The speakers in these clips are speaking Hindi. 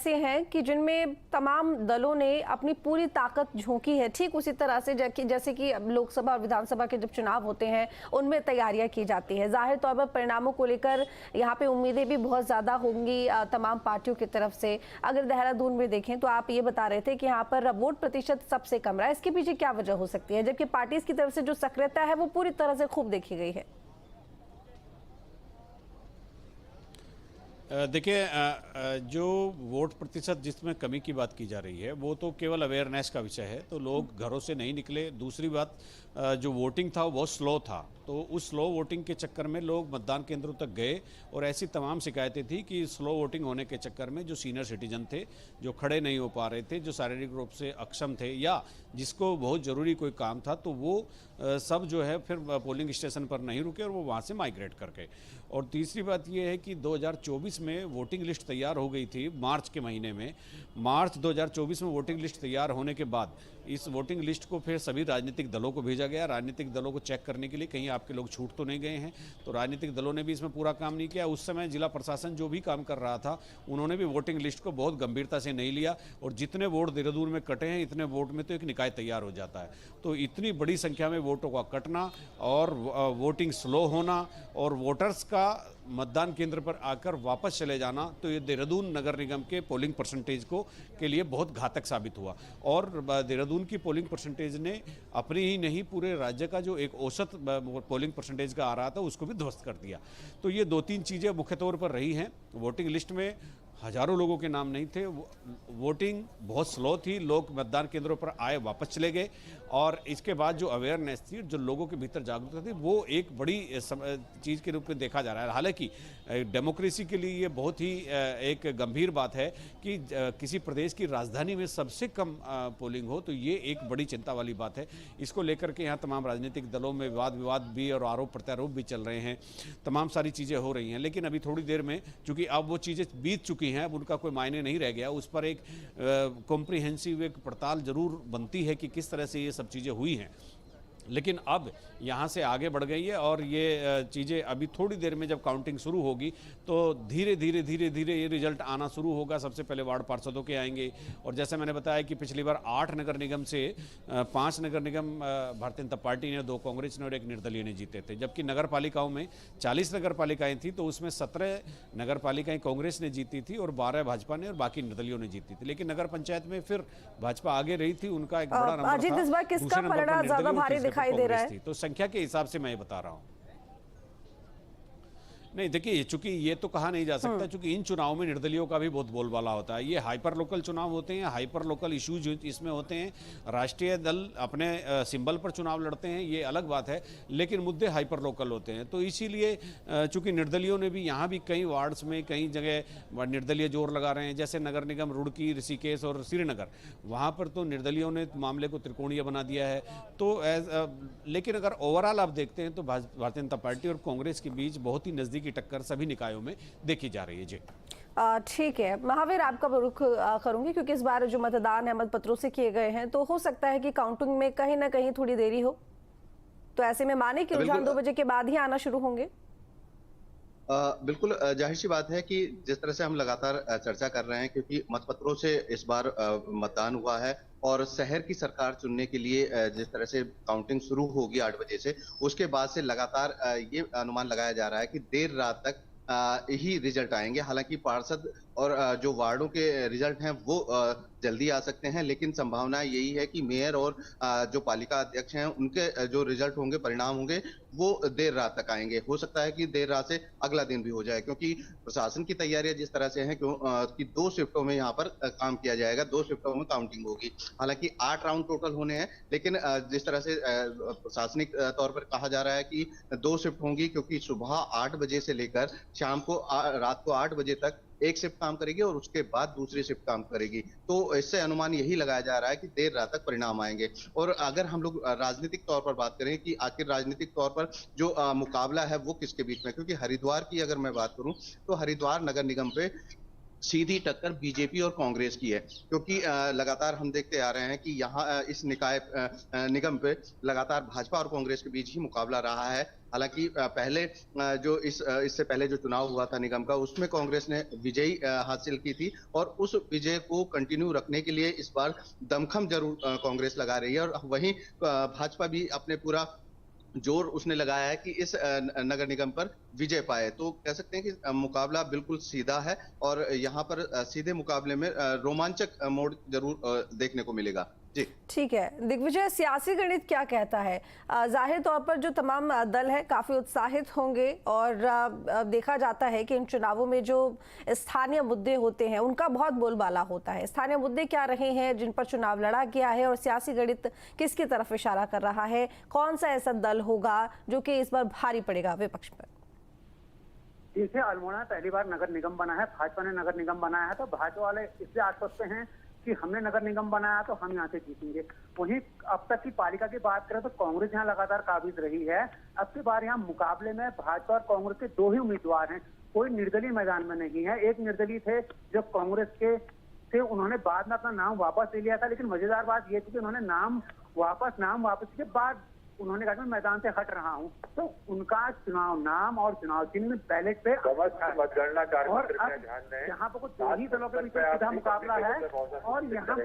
ऐसे हैं कि जिनमें तमाम दलों ने अपनी पूरी ताकत झोंकी है, ठीक उसी तरह से जैसे कि लोकसभा और विधानसभा के जब चुनाव होते हैं उनमें तैयारियां की जाती है। जाहिर तौर पर परिणामों को लेकर यहाँ पे उम्मीदें भी बहुत ज़्यादा होंगी तमाम पार्टियों की तरफ से। अगर देहरादून में देखें तो आप ये बता रहे थे कि यहाँ पर वोट प्रतिशत सबसे कम रहा है, इसके पीछे क्या वजह हो सकती है, जबकि पार्टीज की तरफ से जो सक्रियता है वो पूरी तरह से खूब देखी गई है? देखिए, जो वोट प्रतिशत जिसमें कमी की बात की जा रही है वो तो केवल अवेयरनेस का विषय है, तो लोग घरों से नहीं निकले। दूसरी बात, जो वोटिंग था वो स्लो था, तो उस स्लो वोटिंग के चक्कर में लोग मतदान केंद्रों तक गए और ऐसी तमाम शिकायतें थी कि स्लो वोटिंग होने के चक्कर में जो सीनियर सिटीजन थे, जो खड़े नहीं हो पा रहे थे, जो शारीरिक रूप से अक्षम थे या जिसको बहुत ज़रूरी कोई काम था, तो वो सब जो है फिर पोलिंग स्टेशन पर नहीं रुके और वो वहाँ से माइग्रेट कर गए। और तीसरी बात ये है कि 2024 में वोटिंग लिस्ट तैयार हो गई थी मार्च के महीने में। मार्च 2024 में वोटिंग लिस्ट तैयार होने के बाद इस वोटिंग लिस्ट को फिर सभी राजनीतिक दलों को भेजा गया, राजनीतिक दलों को चेक करने के लिए कहीं आपके लोग छूट तो नहीं गए हैं। तो राजनीतिक दलों ने भी इसमें पूरा काम नहीं किया। उस समय जिला प्रशासन जो भी काम कर रहा था उन्होंने भी वोटिंग लिस्ट को बहुत गंभीरता से नहीं लिया और जितने वोट देहरादून में कटे हैं इतने वोट में तो एक निकाय तैयार हो जाता है। तो इतनी बड़ी संख्या में वोटों का कटना और वोटिंग स्लो होना और वोटर्स का मतदान केंद्र पर आकर वापस चले जाना, तो ये देहरादून नगर निगम के पोलिंग परसेंटेज को के लिए बहुत घातक साबित हुआ। और देहरादून की पोलिंग परसेंटेज ने अपनी ही नहीं पूरे राज्य का जो एक औसत पोलिंग परसेंटेज का आ रहा था उसको भी ध्वस्त कर दिया। तो ये दो तीन चीज़ें मुख्य तौर पर रही हैं। वोटिंग लिस्ट में हजारों लोगों के नाम नहीं थे, वोटिंग बहुत स्लो थी, लोग मतदान केंद्रों पर आए वापस चले गए और इसके बाद जो अवेयरनेस थी, जो लोगों के भीतर जागरूकता थी, वो एक बड़ी चीज़ के रूप में देखा जा रहा है। हालांकि डेमोक्रेसी के लिए ये बहुत ही एक गंभीर बात है कि किसी प्रदेश की राजधानी में सबसे कम पोलिंग हो, तो ये एक बड़ी चिंता वाली बात है। इसको लेकर के यहाँ तमाम राजनीतिक दलों में वाद विवाद भी और आरोप प्रत्यारोप भी चल रहे हैं, तमाम सारी चीज़ें हो रही हैं। लेकिन अभी थोड़ी देर में चूँकि अब वो चीज़ें बीत चुकी हैं, अब उनका कोई मायने नहीं रह गया, उस पर एक कॉम्प्रिहेंसिव एक पड़ताल जरूर बनती है कि किस तरह से ये सब चीज़ें हुई हैं। लेकिन अब यहाँ से आगे बढ़ गई है और ये चीज़ें अभी थोड़ी देर में जब काउंटिंग शुरू होगी तो धीरे धीरे ये रिजल्ट आना शुरू होगा। सबसे पहले वार्ड पार्षदों के आएंगे और जैसे मैंने बताया कि पिछली बार 8 नगर निगम से 5 नगर निगम भारतीय जनता पार्टी ने, 2 कांग्रेस ने और 1 निर्दलीय ने जीते थे। जबकि नगर पालिकाओं में 40 नगर पालिकाएँ थी तो उसमें 17 नगर पालिकाएँ कांग्रेस ने जीती थी और 12 भाजपा ने और बाकी निर्दलीयों ने जीती थी। लेकिन नगर पंचायत में फिर भाजपा आगे रही थी, उनका एक बड़ा नंबर था। इस बार किसका परिणाम ज्यादा भारी दिखाई दे रहा है? तो संख्या के हिसाब से मैं ये बता रहा हूं। नहीं, देखिए, चूंकि ये तो कहा नहीं जा सकता, चूंकि इन चुनावों में निर्दलियों का भी बहुत बोलबाला होता है। ये हाइपर लोकल चुनाव होते हैं, हाइपर लोकल इश्यूज इसमें होते हैं। राष्ट्रीय दल अपने सिंबल पर चुनाव लड़ते हैं, ये अलग बात है, लेकिन मुद्दे हाइपर लोकल होते हैं। तो इसीलिए चूंकि निर्दलियों ने भी यहाँ भी कई वार्ड्स में कई जगह निर्दलीय जोर लगा रहे हैं, जैसे नगर निगम रुड़की, ऋषिकेश और श्रीनगर, वहाँ पर तो निर्दलियों ने मामले को त्रिकोणीय बना दिया है। तो लेकिन अगर ओवरऑल आप देखते हैं तो भारतीय जनता पार्टी और कांग्रेस के बीच बहुत ही नजदीक की टक्कर सभी निकायों में देखी जा रही है। जी ठीक है, महावीर आपका रुख करूंगी क्योंकि इस बार जो मतदान है मतपत्रों से किए गए हैं तो हो सकता है कि काउंटिंग में कहीं ना कहीं थोड़ी देरी हो, तो ऐसे में माने कि रुझान 2 बजे के बाद ही आना शुरू होंगे। बिल्कुल जाहिर सी बात है कि जिस तरह से हम लगातार चर्चा कर रहे हैं, क्योंकि मतपत्रों से इस बार मतदान हुआ है और शहर की सरकार चुनने के लिए जिस तरह से काउंटिंग शुरू होगी 8 बजे से, उसके बाद से लगातार ये अनुमान लगाया जा रहा है कि देर रात तक ही रिजल्ट आएंगे। हालांकि पार्षद और जो वार्डों के रिजल्ट हैं वो जल्दी आ सकते हैं, लेकिन संभावना यही है कि मेयर और जो पालिका अध्यक्ष हैं उनके जो रिजल्ट होंगे, परिणाम होंगे, वो देर रात तक आएंगे। हो सकता है कि देर रात से अगला दिन भी हो जाए, क्योंकि प्रशासन की तैयारियां जिस तरह से हैं कि 2 शिफ्टों में यहाँ पर काम किया जाएगा, 2 शिफ्टों में काउंटिंग होगी। हालांकि 8 राउंड टोटल होने हैं, लेकिन जिस तरह से प्रशासनिक तौर पर कहा जा रहा है कि 2 शिफ्ट होंगी, क्योंकि सुबह 8 बजे से लेकर शाम को रात को 8 बजे तक एक शिफ्ट काम करेगी और उसके बाद दूसरी शिफ्ट काम करेगी। तो इससे अनुमान यही लगाया जा रहा है कि देर रात तक परिणाम आएंगे। और अगर हम लोग राजनीतिक तौर पर बात करें कि आखिर राजनीतिक तौर पर जो मुकाबला है वो किसके बीच में, क्योंकि हरिद्वार की अगर मैं बात करूं तो हरिद्वार नगर निगम पे सीधी टक्कर बीजेपी और कांग्रेस की है, क्योंकि लगातार हम देखते आ रहे हैं कि यहाँ इस निगम पे लगातार भाजपा और कांग्रेस के बीच ही मुकाबला रहा है। हालांकि पहले जो इससे पहले जो चुनाव हुआ था निगम का, उसमें कांग्रेस ने विजयी हासिल की थी और उस विजय को कंटिन्यू रखने के लिए इस बार दमखम जरूर कांग्रेस लगा रही है। और वहीं भाजपा भी अपने पूरा जोर उसने लगाया है कि इस नगर निगम पर विजय पाए। तो कह सकते हैं कि मुकाबला बिल्कुल सीधा है और यहाँ पर सीधे मुकाबले में रोमांचक मोड़ जरूर देखने को मिलेगा। जी ठीक है दिग्विजय, सियासी गणित क्या कहता है? जाहिर तौर पर जो तमाम दल है काफी उत्साहित होंगे और देखा जाता है कि इन चुनावों में जो स्थानीय मुद्दे होते हैं उनका बहुत बोलबाला होता है। स्थानीय मुद्दे क्या रहे हैं जिन पर चुनाव लड़ा गया है और सियासी गणित किसकी तरफ इशारा कर रहा है? कौन सा ऐसा दल होगा जो कि इस बार भारी पड़ेगा विपक्ष पर? इसे अल्मोड़ा पहली बार नगर निगम बना है, भाजपा ने नगर निगम बनाया है, तो भाजपा वाले इससे आश्वस्त हैं कि हमने नगर निगम बनाया तो हम यहाँ से जीतेंगे। वहीं अब तक की पालिका की बात करें तो कांग्रेस यहाँ लगातार काबिज रही है। अब की बार यहाँ मुकाबले में भाजपा और कांग्रेस के दो ही उम्मीदवार हैं, कोई निर्दलीय मैदान में नहीं है। एक निर्दलीय थे जो कांग्रेस के थे, उन्होंने बाद में अपना नाम वापस ले लिया था, लेकिन मजेदार बात यह थी कि उन्होंने नाम वापस के बाद उन्होंने कहा मैं मैदान से हट रहा हूं। तो उनका चुनाव नाम और चुनाव चिन्ह बैलेट पे और यहाँ पर कुछ दो ही दलों के बीच सीधा मुकाबला है। और यहाँ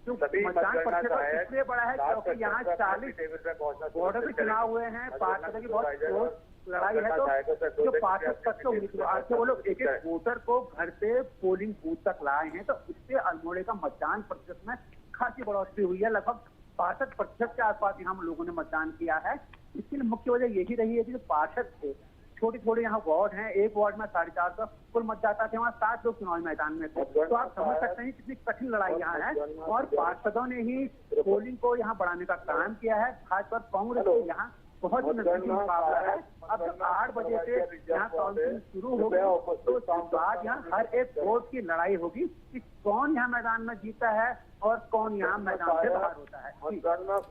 जो मतदान प्रतिशत इसलिए बड़ा है क्योंकि यहाँ 40 बॉर्डर के चुनाव हुए हैं, पार्षद की बहुत क्लोज लड़ाई है। तो जो पार्षद पद के उम्मीदवार थे वो लोग एक एक वोटर को घर से पोलिंग बूथ तक लाए हैं। तो इससे अल्मोड़े का मतदान प्रतिशत में खासी बढ़ोतरी हुई है। लगभग 62% के आसपास यहाँ लोगों ने मतदान किया है। इसकी मुख्य वजह यही रही है कि जो पार्षद थे, छोटे यहाँ वार्ड हैं, एक वार्ड में 450 कुल मतदाता थे, वहाँ 7 लोग चुनावी मैदान में थे। तो आप समझ सकते हैं कितनी कठिन लड़ाई यहाँ है और पार्षदों ने ही पोलिंग को यहाँ बढ़ाने का काम किया है। भाजपा कांग्रेस को यहाँ बहुत ही नजदीकी मुकाबला है। अब 8 बजे से यहाँ काउंटिंग शुरू होगी, तो उसके बाद यहाँ हर एक वोट की लड़ाई होगी कि कौन यहाँ मैदान में जीता है और कौन यहाँ मैदान से बाहर होता है।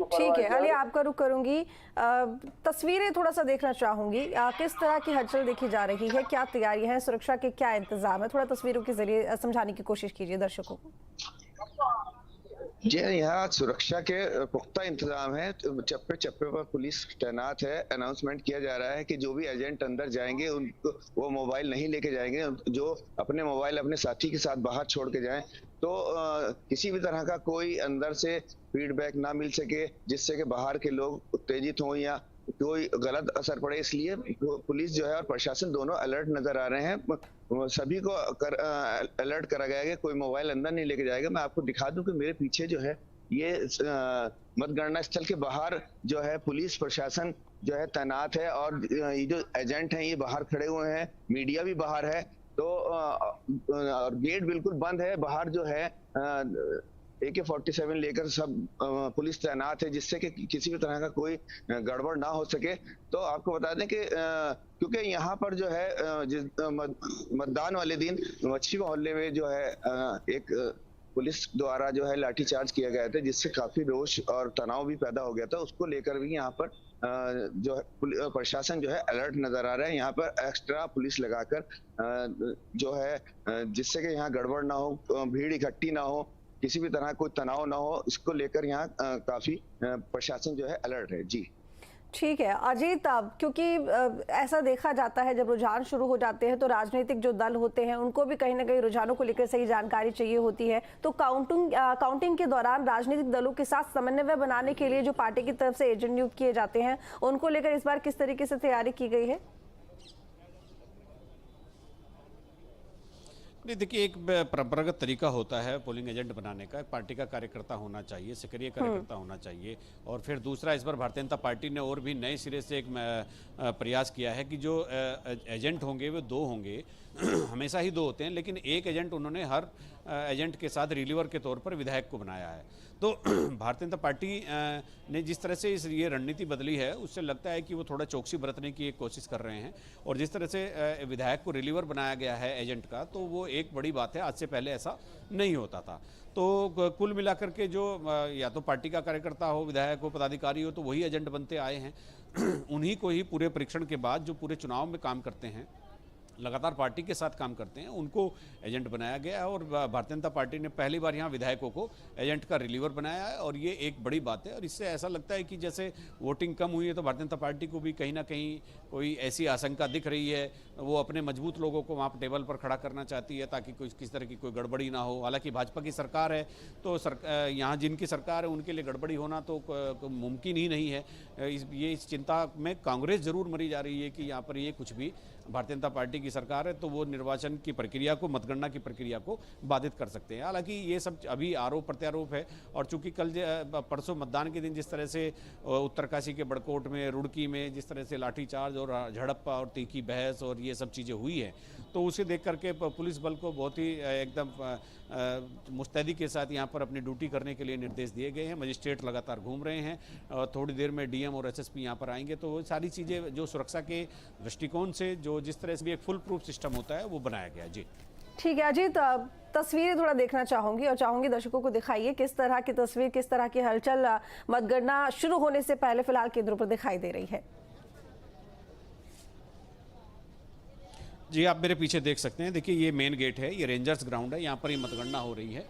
ठीक है अली, आपका रुख करूंगी। तस्वीरें थोड़ा सा देखना चाहूंगी, किस तरह की हलचल देखी जा रही है, क्या तैयारी है, सुरक्षा के क्या इंतजाम है? थोड़ा तस्वीरों के जरिए समझाने की कोशिश कीजिए दर्शकों को। जी यहाँ सुरक्षा के पुख्ता इंतजाम है, चप्पे चप्पे पर पुलिस तैनात है। अनाउंसमेंट किया जा रहा है कि जो भी एजेंट अंदर जाएंगे उनको वो मोबाइल नहीं लेके जाएंगे, जो अपने मोबाइल अपने साथी के साथ बाहर छोड़ के जाएं, तो किसी भी तरह का कोई अंदर से फीडबैक ना मिल सके जिससे कि बाहर के लोग उत्तेजित हों या कोई गलत असर पड़े। इसलिए पुलिस जो है और प्रशासन दोनों अलर्ट नजर आ रहे हैं। सभी को अलर्ट करा गया है कि कोई मोबाइल अंदर नहीं लेके जाएगा। मैं आपको दिखा दूं कि मेरे पीछे जो है ये मतगणना स्थल के बाहर जो है पुलिस प्रशासन जो है तैनात है और ये जो एजेंट हैं ये बाहर खड़े हुए हैं, मीडिया भी बाहर है। तो और गेट बिल्कुल बंद है, बाहर जो है AK-47 लेकर सब पुलिस तैनात है जिससे कि किसी भी तरह का कोई गड़बड़ ना हो सके। तो आपको बता दें कि क्योंकि यहाँ पर जो है मतदान वाले दिन मच्छी मोहल्ले में जो है एक पुलिस द्वारा जो है लाठीचार्ज किया गया था जिससे काफी रोष और तनाव भी पैदा हो गया था। उसको लेकर भी यहाँ पर जो है प्रशासन जो है अलर्ट नजर आ रहा है। यहाँ पर एक्स्ट्रा पुलिस लगाकर जो है जिससे कि यहाँ गड़बड़ ना हो, भीड़ इकट्ठी ना हो, किसी भी तरह कोई तनाव ना हो, इसको लेकर यहाँ काफी प्रशासन जो है अलर्ट है। जी ठीक है अजीत, क्योंकि ऐसा देखा जाता है जब रुझान शुरू हो जाते हैं तो राजनीतिक जो दल होते हैं उनको भी कहीं ना कहीं रुझानों को लेकर सही जानकारी चाहिए होती है। तो काउंटिंग के दौरान राजनीतिक दलों के साथ समन्वय बनाने के लिए जो पार्टी की तरफ से एजेंट नियुक्त किए जाते हैं उनको लेकर इस बार किस तरीके से तैयारी की गई है? नहीं देखिए, एक परंपरागत तरीका होता है पोलिंग एजेंट बनाने का। पार्टी का कार्यकर्ता होना चाहिए, सक्रिय कार्यकर्ता होना चाहिए। और फिर दूसरा, इस बार भारतीय जनता पार्टी ने और भी नए सिरे से एक प्रयास किया है कि जो एजेंट होंगे वो 2 होंगे। हमेशा ही 2 होते हैं, लेकिन एक एजेंट उन्होंने हर एजेंट के साथ रिलीवर के तौर पर विधायक को बनाया है। तो भारतीय जनता पार्टी ने जिस तरह से ये रणनीति बदली है उससे लगता है कि वो थोड़ा चौकसी बरतने की एक कोशिश कर रहे हैं। और जिस तरह से विधायक को रिलीवर बनाया गया है एजेंट का, तो वो एक बड़ी बात है। आज से पहले ऐसा नहीं होता था। तो कुल मिलाकर के जो या तो पार्टी का कार्यकर्ता हो, विधायक हो, पदाधिकारी हो, तो वही एजेंट बनते आए हैं। उन्हीं को ही पूरे परीक्षण के बाद जो पूरे चुनाव में काम करते हैं लगातार पार्टी के साथ काम करते हैं उनको एजेंट बनाया गया है। और भारतीय जनता पार्टी ने पहली बार यहाँ विधायकों को एजेंट का रिलीवर बनाया है और ये एक बड़ी बात है। और इससे ऐसा लगता है कि जैसे वोटिंग कम हुई है तो भारतीय जनता पार्टी को भी कहीं ना कहीं कोई ऐसी आशंका दिख रही है, वो अपने मजबूत लोगों को वहाँ टेबल पर खड़ा करना चाहती है ताकि कोई किस तरह की कोई गड़बड़ी ना हो। हालांकि भाजपा की सरकार है तो यहाँ जिनकी सरकार है उनके लिए गड़बड़ी होना तो मुमकिन ही नहीं है। इस चिंता में कांग्रेस जरूर मरी जा रही है कि यहाँ पर ये कुछ भी भारतीय जनता पार्टी की सरकार है तो वो निर्वाचन की प्रक्रिया को, मतगणना की प्रक्रिया को बाधित कर सकते हैं। हालांकि ये सब अभी आरोप प्रत्यारोप है। और चूंकि कल परसों मतदान के दिन जिस तरह से उत्तरकाशी के बड़कोट में, रुड़की में जिस तरह से लाठीचार्ज और झड़प और तीखी बहस और ये सब चीज़ें हुई हैं, तो उसे देख करके पुलिस बल को बहुत ही एकदम मुस्तैदी के साथ यहाँ पर अपनी ड्यूटी करने के लिए निर्देश दिए गए हैं। मजिस्ट्रेट लगातार घूम रहे हैं और थोड़ी देर में डीएम और एसएसपी यहाँ पर आएंगे। तो वो सारी चीज़ें जो सुरक्षा के दृष्टिकोण से जो जिस तरह से भी एक फुल प्रूफ सिस्टम होता है वो बनाया गया। जी ठीक है अजीत, तस्वीरें थोड़ा देखना चाहूंगी और चाहूंगी दर्शकों को दिखाइए किस तरह की तस्वीर, किस तरह की हलचल मतगणना शुरू होने से पहले फिलहाल केंद्रों पर दिखाई दे रही है। जी आप मेरे पीछे देख सकते हैं, देखिए ये मेन गेट है, ये रेंजर्स ग्राउंड है, यहाँ पर ये मतगणना हो रही है।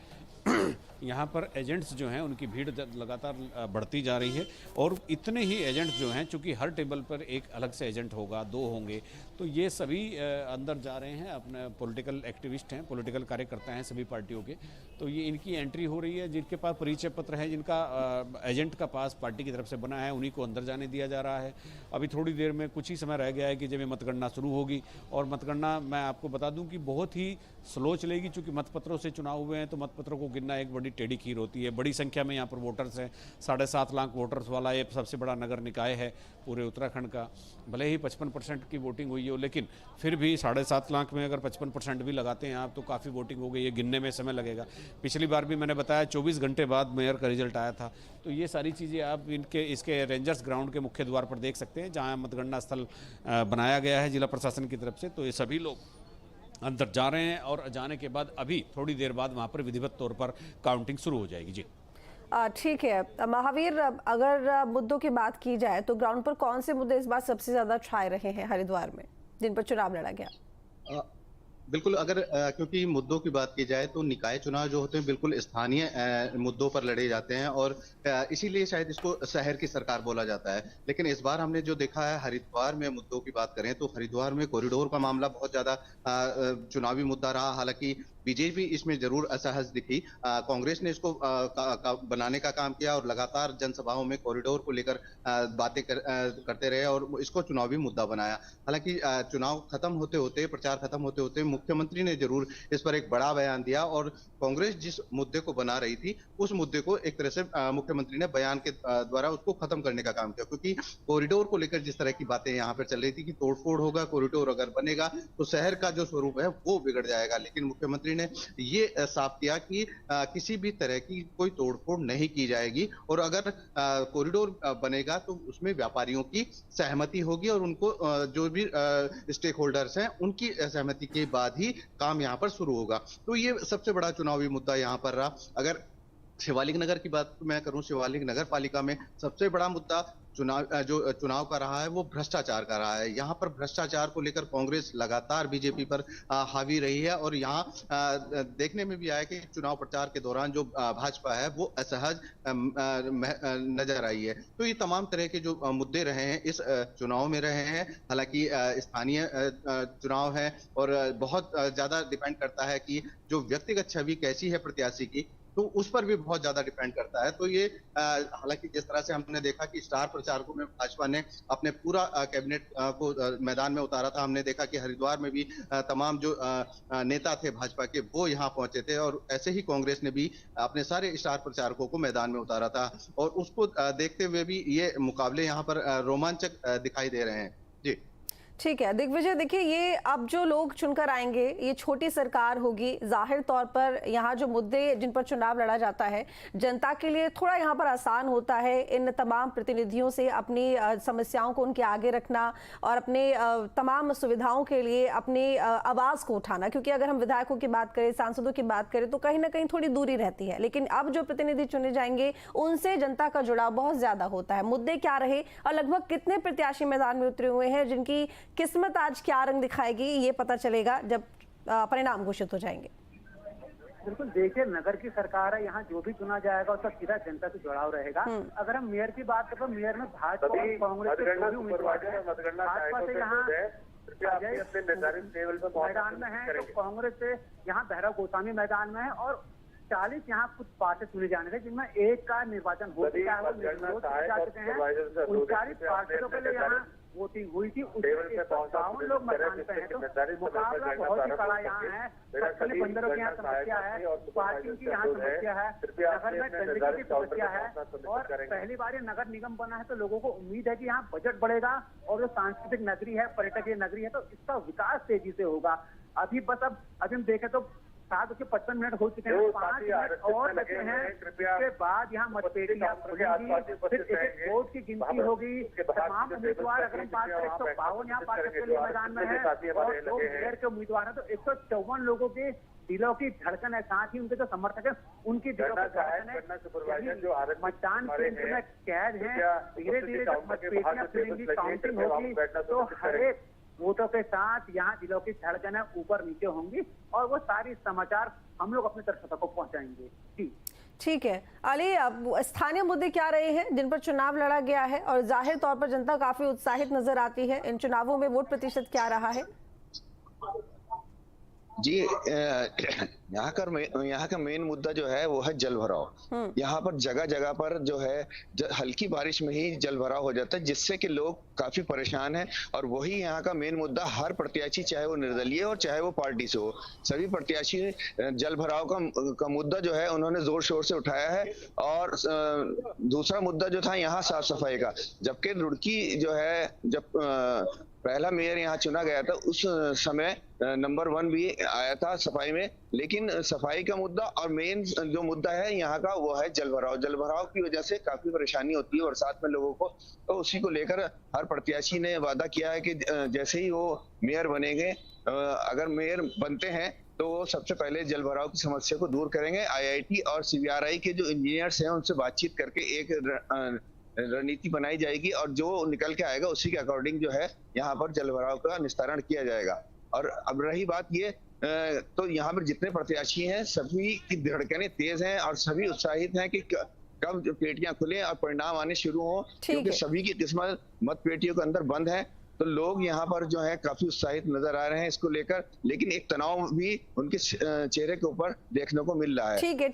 यहाँ पर एजेंट्स जो हैं उनकी भीड़ लगातार बढ़ती जा रही है और इतने ही एजेंट्स जो हैं, चूंकि हर टेबल पर एक अलग से एजेंट होगा, 2 होंगे, तो ये सभी अंदर जा रहे हैं। अपने पॉलिटिकल एक्टिविस्ट हैं, पॉलिटिकल कार्यकर्ता हैं सभी पार्टियों के, तो ये इनकी एंट्री हो रही है। जिनके पास परिचय पत्र है, जिनका एजेंट का पास पार्टी की तरफ से बना है, उन्हीं को अंदर जाने दिया जा रहा है। अभी थोड़ी देर में कुछ ही समय रह गया है कि जब ये मतगणना शुरू होगी। और मतगणना मैं आपको बता दूं कि बहुत ही स्लो चलेगी, चूँकि मतपत्रों से चुनाव हुए हैं तो मतपत्रों को गिनना एक बड़ी टेढ़ी खीर होती है। बड़ी संख्या में यहाँ पर वोटर्स हैं, 7.5 लाख वोटर्स वाला ये सबसे बड़ा नगर निकाय है पूरे उत्तराखंड का। भले ही 55% की वोटिंग हुई हो, लेकिन फिर भी 7.5 लाख में अगर 55% भी लगाते हैं आप तो काफ़ी वोटिंग हो गई है, गिनने में समय लगेगा। पिछली बार भी मैंने बताया 24 घंटे बाद मेयर का रिजल्ट आया था। तो ये सारी चीज़ें आप इसके रेंजर्स ग्राउंड के मुख्य द्वार पर देख सकते हैं, जहाँ मतगणना स्थल बनाया गया है जिला प्रशासन की तरफ से। तो ये सभी लोग अंदर जा रहे हैं और जाने के बाद अभी थोड़ी देर बाद वहाँ पर विधिवत तौर पर काउंटिंग शुरू हो जाएगी। जी ठीक है महावीर, अगर मुद्दों की बात की जाए तो ग्राउंड पर कौन से मुद्दे इस बार सबसे ज्यादा छाए रहे हैं हरिद्वार में, जिन पर चुनाव लड़ा गया? बिल्कुल, अगर क्योंकि मुद्दों की बात की जाए तो निकाय चुनाव जो होते हैं बिल्कुल स्थानीय मुद्दों पर लड़े जाते हैं और इसीलिए शायद इसको शहर की सरकार बोला जाता है। लेकिन इस बार हमने जो देखा है हरिद्वार में मुद्दों की बात करें तो हरिद्वार में कॉरिडोर का मामला बहुत ज्यादा चुनावी मुद्दा रहा। हालांकि बीजेपी इसमें जरूर असहज दिखी। कांग्रेस ने इसको बनाने का काम किया और लगातार जनसभाओं में कॉरिडोर को लेकर बातें करते रहे और इसको चुनावी मुद्दा बनाया। हालांकि चुनाव खत्म होते होते, प्रचार खत्म होते होते मुख्यमंत्री ने जरूर इस पर एक बड़ा बयान दिया और कांग्रेस जिस मुद्दे को बना रही थी उस मुद्दे को एक तरह से मुख्यमंत्री ने बयान के द्वारा उसको खत्म करने का काम किया। क्योंकि कॉरिडोर को लेकर जिस तरह की बातें यहाँ पर चल रही थी कि तोड़फोड़ होगा, कॉरिडोर अगर बनेगा तो शहर का जो स्वरूप है वो बिगड़ जाएगा। लेकिन मुख्यमंत्री ने ये साफ किया कि किसी भी तरह की कोई तोड़फोड़ नहीं की जाएगी और अगर कॉरिडोर बनेगा तो उसमें व्यापारियों की सहमति होगी और उनको जो भी स्टेक होल्डर्स हैं उनकी सहमति के बाद ही काम यहाँ पर शुरू होगा। तो ये सबसे बड़ा चुनावी मुद्दा यहाँ पर रहा। अगर शिवालिक नगर की बात मैं करूं, शिवालिक नगर पालिका में सबसे बड़ा मुद्दा चुनाव का रहा है वो भ्रष्टाचार का रहा है। यहाँ पर भ्रष्टाचार को लेकर कांग्रेस लगातार बीजेपी पर हावी रही है और यहाँ देखने में भी आया कि चुनाव प्रचार के दौरान जो भाजपा है वो असहज नजर आई है। तो ये तमाम तरह के जो मुद्दे रहे हैं इस चुनाव में रहे हैं। हालांकि स्थानीय चुनाव है और बहुत ज्यादा डिपेंड करता है कि जो व्यक्तिगत छवि कैसी है प्रत्याशी की, तो उस पर भी बहुत ज्यादा डिपेंड करता है। तो ये हालांकि जिस तरह से हमने देखा कि स्टार प्रचारकों में भाजपा ने अपने पूरा कैबिनेट को मैदान में उतारा था। हमने देखा कि हरिद्वार में भी तमाम जो नेता थे भाजपा के वो यहाँ पहुंचे थे और ऐसे ही कांग्रेस ने भी अपने सारे स्टार प्रचारकों को मैदान में उतारा था और उसको देखते हुए भी ये मुकाबले यहाँ पर रोमांचक दिखाई दे रहे हैं। जी ठीक है दिग्विजय, देखिए ये अब जो लोग चुनकर आएंगे, ये छोटी सरकार होगी, जाहिर तौर पर यहाँ जो मुद्दे जिन पर चुनाव लड़ा जाता है जनता के लिए थोड़ा यहाँ पर आसान होता है इन तमाम प्रतिनिधियों से अपनी समस्याओं को उनके आगे रखना और अपने तमाम सुविधाओं के लिए अपनी आवाज़ को उठाना। क्योंकि अगर हम विधायकों की बात करें, सांसदों की बात करें तो कहीं ना कहीं थोड़ी दूरी रहती है, लेकिन अब जो प्रतिनिधि चुने जाएंगे उनसे जनता का जुड़ाव बहुत ज़्यादा होता है। मुद्दे क्या रहे और लगभग कितने प्रत्याशी मैदान में उतरे हुए हैं जिनकी किस्मत आज क्या रंग दिखाएगी ये पता चलेगा जब परिणाम घोषित हो जाएंगे। बिल्कुल, देखिए नगर की सरकार है, यहाँ जो भी चुना जाएगा उसका सीधा जनता से जुड़ाव रहेगा। अगर हम मेयर की बात करें तो मेयर में भाजपा और कांग्रेस के जो भी उम्मीदवार हैं, भाजपा से यहाँ मैदान में है, तो कांग्रेस से यहाँ भैरव गोस्वामी मैदान में है और 40 यहाँ कुछ पार्षद चुने जाने थे, जिनमें एक का निर्वाचन हो चुका है, वो निर्विरोध जा चुके हैं। 39 पार्षदों के लिए यहाँ वोटिंग हुई थी, उसमें 52 लोग मैदान पे हैं, तो मुकाबला बहुत ही कड़ा यहाँ है। नक्सली बंदरों की यहाँ समस्या है, पार्किंग की यहाँ समस्या है, नगर में गंदगी की समस्या है और पहली बार ये नगर निगम बना है तो लोगों को उम्मीद है कि यहाँ बजट बढ़ेगा और जो सांस्कृतिक नगरी है, पर्यटकीय नगरी है, तो इसका विकास तेजी से होगा। अभी हम देखें तो 7:55 हो चुके हैं, 5 मिनट और बचे हैं। इसके बाद यहाँ मतपेटियां खुलेंगी, फिर एक वोट की गिनती होगी। तमाम उम्मीदवार, अगर हम बात करें 152 यहाँ पार्षद के लिए मैदान में है और 2 मेयर के उम्मीदवार हैं, तो 154 लोगों के दिलों की धड़कन है, साथ ही उनके जो समर्थक है उनकी दिलों की धड़कन है। मतदान केंद्र में कैद है, धीरे धीरे जब मतपेटियां खुलेंगी, काउंटिंग होगी, तो हर एक वोटों के साथ यहाँ दिलों की धड़कन ऊपर नीचे होंगी और वो सारी समाचार हम लोग अपने दर्शकों को पहुंचाएंगे। जी ठीक है अली, अब स्थानीय मुद्दे क्या रहे हैं जिन पर चुनाव लड़ा गया है और जाहिर तौर पर जनता काफी उत्साहित नजर आती है, इन चुनावों में वोट प्रतिशत क्या रहा है? जी, यहाँ का मेन मुद्दा जो है वो है जल भराव। यहाँ पर जगह जगह पर जो है हल्की बारिश में ही जल भराव हो जाता है, जिससे कि लोग काफी परेशान हैं और वही यहाँ का मेन मुद्दा। हर प्रत्याशी, चाहे वो निर्दलीय और चाहे वो पार्टी से हो, सभी प्रत्याशी जल भराव का मुद्दा जो है उन्होंने जोर शोर से उठाया है। और दूसरा मुद्दा जो था यहाँ साफ सफाई का, जबकि रुड़की जो है, जब पहला मेयर यहाँ चुना गया था उस समय नंबर 1 भी आया था सफाई में, लेकिन सफाई का मुद्दा और मेन जो मुद्दा है यहाँ का वो है जल भराव। जल भराव की वजह से काफी परेशानी होती है बरसात में लोगों को, तो उसी को लेकर हर प्रत्याशी ने वादा किया है कि जैसे ही वो मेयर बनेंगे, अगर मेयर बनते हैं तो वो सबसे पहले जल भराव की समस्या को दूर करेंगे। IIT और CBRI के जो इंजीनियर्स हैं उनसे बातचीत करके एक रणनीति बनाई जाएगी और जो निकल के आएगा उसी के अकॉर्डिंग जो है यहाँ पर जल भराव का निस्तारण किया जाएगा। और अब रही बात ये, तो यहाँ पर जितने प्रत्याशी हैं सभी की धड़कनें तेज हैं और सभी उत्साहित हैं कि कब पेटियां खुले और परिणाम आने शुरू हो, क्योंकि सभी की किस्मत मत पेटियों के अंदर बंद है। तो लोग यहाँ पर जो है काफी उत्साहित नजर आ रहे हैं इसको लेकर, लेकिन एक तनाव भी उनके चेहरे के ऊपर देखने को मिल रहा है। ठीक है।